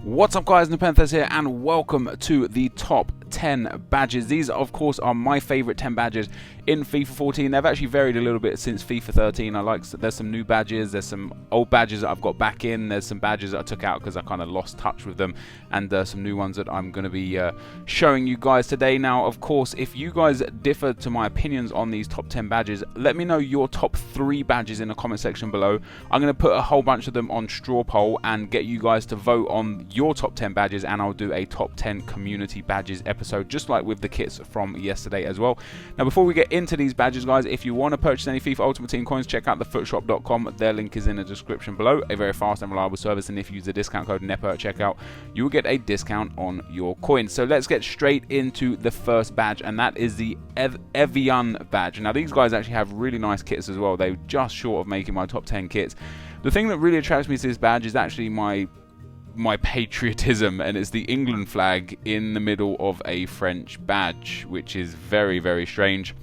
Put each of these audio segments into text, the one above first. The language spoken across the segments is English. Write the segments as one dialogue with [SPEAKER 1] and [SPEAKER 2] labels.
[SPEAKER 1] What's up guys, Nepenthes here and welcome to the top 10 badges. These of course are my favourite 10 badges in FIFA 14. They've actually varied a little bit since FIFA 13. There's some new badges, there's some old badges that I've got back in, there's some badges that I took out because I kind of lost touch with them, and some new ones that I'm going to be showing you guys today. Now of course, if you guys differ to my opinions on these top 10 badges, let me know your top 3 badges in the comment section below. I'm going to put a whole bunch of them on straw poll and get you guys to vote on your top 10 badges, and I'll do a top 10 community badges episode just like with the kits from yesterday as well. Now before we get into these badges guys, if you want to purchase any FIFA Ultimate Team coins, check out thefootshop.com. their link is in the description below. A very fast and reliable service, and if you use the discount code NEPA at checkout, you will get a discount on your coins. So let's get straight into the first badge, and that is the Evian badge. Now these guys actually have really nice kits as well. They're just short of making my top 10 kits. The thing that really attracts me to this badge is actually my patriotism, and it's the England flag in the middle of a French badge, which is very, very strange.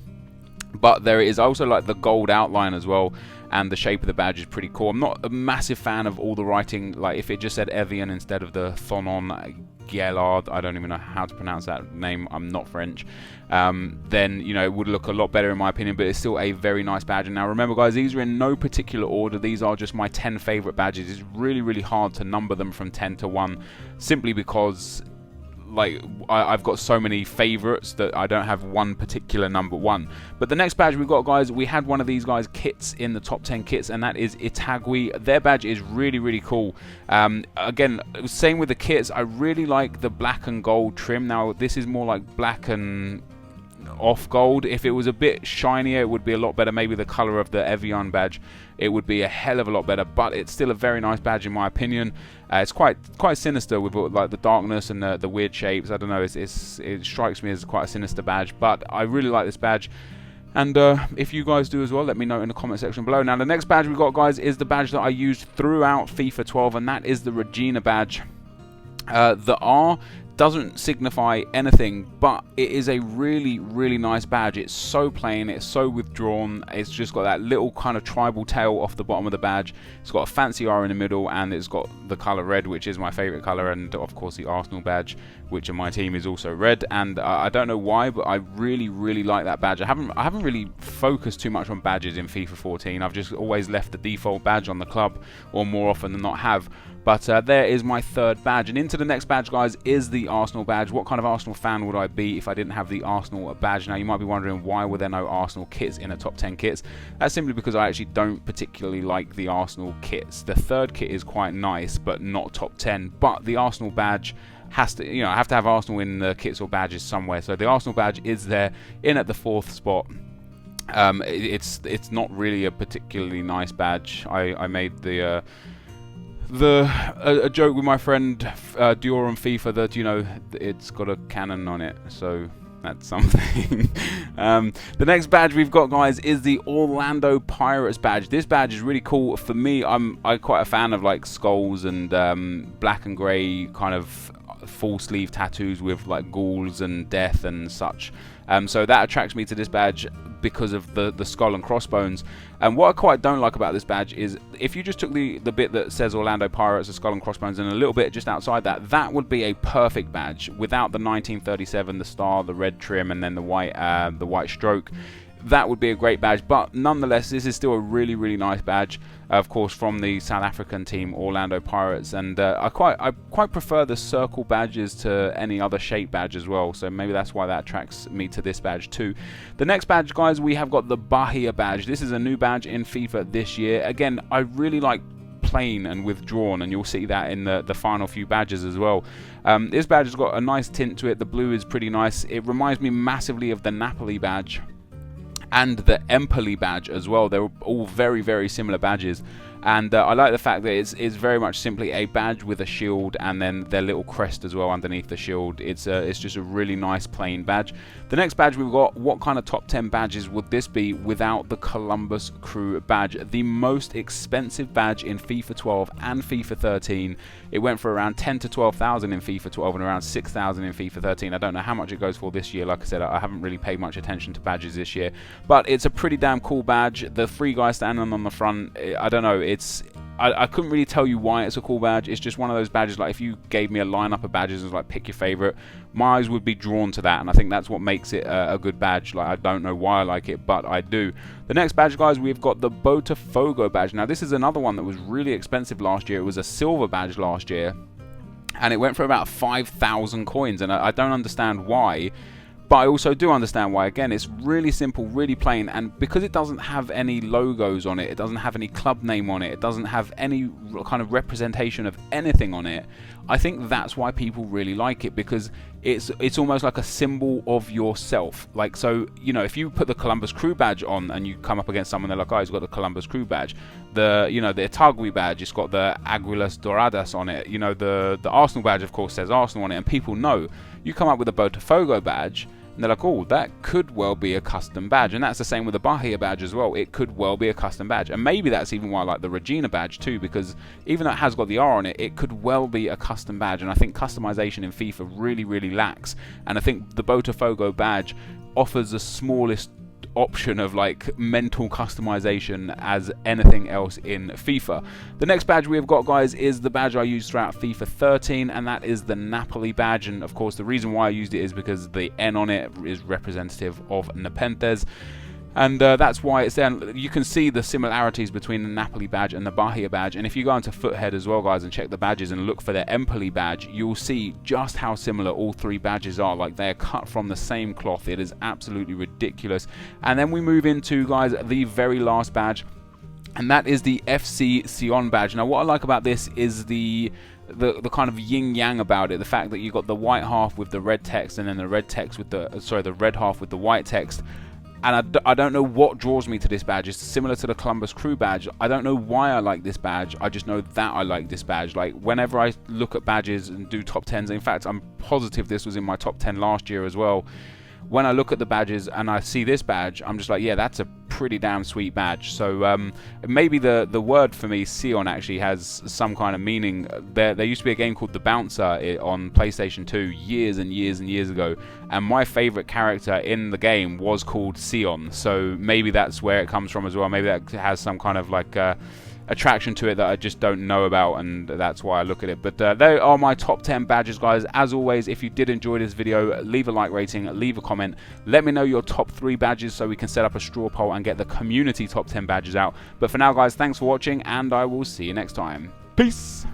[SPEAKER 1] But there is also like the gold outline as well, and the shape of the badge is pretty cool. I'm not a massive fan of all the writing, like if it just said Evian instead of the Thonon Gellard, I don't even know how to pronounce that name, I'm not French, then you know it would look a lot better in my opinion, but it's still a very nice badge. And now remember guys, these are in no particular order, these are just my 10 favorite badges. It's really hard to number them from 10 to 1 simply because like I've got so many favorites that I don't have one particular number one. But the next badge we've got guys, we had one of these guys kits in the top 10 kits, and that is Itagui. Their badge is really cool. Again, same with the kits, I really like the black and gold trim. Now this is more like black and off gold. If it was a bit shinier it would be a lot better. Maybe the color of the Evian badge, it would be a hell of a lot better, but it's still a very nice badge in my opinion. It's quite sinister with like the darkness and the weird shapes. I don't know, it strikes me as quite a sinister badge, but I really like this badge. And if you guys do as well, let me know in the comment section below. Now the next badge we got guys is the badge that I used throughout FIFA 12, and that is the Regina badge. The R doesn't signify anything, but it is a really nice badge. It's so plain, it's so withdrawn, it's just got that little kind of tribal tail off the bottom of the badge. It's got a fancy R in the middle, and it's got the color red, which is my favorite color, and of course the Arsenal badge, which in my team is also red. And I don't know why, but I really like that badge. I haven't really focused too much on badges in FIFA 14. I've just always left the default badge on the club, or more often than not have. But there is my third badge. And into the next badge, guys, is the Arsenal badge. What kind of Arsenal fan would I be if I didn't have the Arsenal badge? Now, you might be wondering, why were there no Arsenal kits in the top 10 kits? That's simply because I actually don't particularly like the Arsenal kits. The third kit is quite nice, but not top 10. But the Arsenal badge has to, you know, I have to have Arsenal in the kits or badges somewhere. So the Arsenal badge is there, in at the 4th spot. It's not really a particularly nice badge. I made a joke with my friend Dior on FIFA that, you know, it's got a cannon on it, so that's something. The next badge we've got guys is the Orlando Pirates badge. This badge is really cool. For me, I'm quite a fan of like skulls and black and grey kind of full sleeve tattoos with like ghouls and death and such. So that attracts me to this badge because of the skull and crossbones. And what I quite don't like about this badge is if you just took the bit that says Orlando Pirates, the skull and crossbones, and a little bit just outside that, that would be a perfect badge without the 1937, the star, the red trim, and then the white stroke. That would be a great badge, but nonetheless this is still a really nice badge, of course from the South African team Orlando Pirates. And I quite prefer the circle badges to any other shape badge as well, so maybe that's why that attracts me to this badge too. The next badge guys, we have got the Bahia badge. This is a new badge in FIFA this year. Again, I really like plain and withdrawn, and you'll see that in the final few badges as well. This badge has got a nice tint to it. The blue is pretty nice. It reminds me massively of the Napoli badge and the Empoli badge as well. They're all very similar badges, and I like the fact that it's very much simply a badge with a shield and then their little crest as well underneath the shield. It's just a really nice plain badge. The next badge we've got, what kind of top 10 badges would this be without the Columbus Crew badge? The most expensive badge in FIFA 12 and FIFA 13. It went for around 10 to 12,000 in FIFA 12 and around 6,000 in FIFA 13. I don't know how much it goes for this year. Like I said, I haven't really paid much attention to badges this year, but it's a pretty damn cool badge. The 3 guys standing on the front, I don't know, I couldn't really tell you why it's a cool badge. It's just one of those badges, like if you gave me a lineup of badges and was like, pick your favorite, my eyes would be drawn to that, and I think that's what makes it a good badge. Like, I don't know why I like it, but I do. The next badge, guys, we've got the Botafogo badge. Now, this is another one that was really expensive last year. It was a silver badge last year, and it went for about 5,000 coins, and I don't understand why. But I also do understand why. Again, it's really simple, really plain, and because it doesn't have any logos on it, it doesn't have any club name on it, it doesn't have any kind of representation of anything on it, I think that's why people really like it, because it's almost like a symbol of yourself. Like, so, you know, if you put the Columbus Crew badge on and you come up against someone, they're like, oh, he's got the Columbus Crew badge. The, you know, the Itagui badge, it's got the Aguilas Doradas on it. You know, the Arsenal badge, of course, says Arsenal on it, and people know. You come up with a Botafogo badge, and they're like, oh, that could well be a custom badge. And that's the same with the Bahia badge as well. It could well be a custom badge. And maybe that's even why I like the Regina badge too, because even though it has got the R on it, it could well be a custom badge. And I think customization in FIFA really, really lacks. And I think the Botafogo badge offers the smallest option of like mental customization as anything else in FIFA. The next badge we've got, guys, is the badge I used throughout FIFA 13, and that is the Napoli badge. And of course, the reason why I used it is because the N on it is representative of Nepenthes, and that's why it's there. You can see the similarities between the Napoli badge and the Bahia badge, and if you go into Foothead as well, guys, and check the badges and look for the Empoli badge, you'll see just how similar all three badges are. Like, they're cut from the same cloth. It is absolutely ridiculous. And then we move into, guys, the very last badge, and that is the FC Sion badge. Now, what I like about this is the kind of yin-yang about it, the fact that you got the white half with the red text, and then the red text with the red half with the white text. And I don't know what draws me to this badge. It's similar to the Columbus Crew badge. I don't know why I like this badge. I just know that I like this badge. Like, whenever I look at badges and do top 10s, in fact, I'm positive this was in my top 10 last year as well. When I look at the badges and I see this badge, I'm just like, yeah, that's a pretty damn sweet badge. So maybe the word for me, Sion, actually has some kind of meaning. There used to be a game called The Bouncer on PlayStation 2 years and years and years ago, and my favorite character in the game was called Sion. So maybe that's where it comes from as well. Maybe that has some kind of like attraction to it that I just don't know about, and that's why I look at it. But they are my top 10 badges, guys. As always, if you did enjoy this video, leave a like rating, leave a comment, let me know your top 3 badges so we can set up a straw poll and get the community top 10 badges out. But for now, guys, thanks for watching, and I will see you next time. Peace.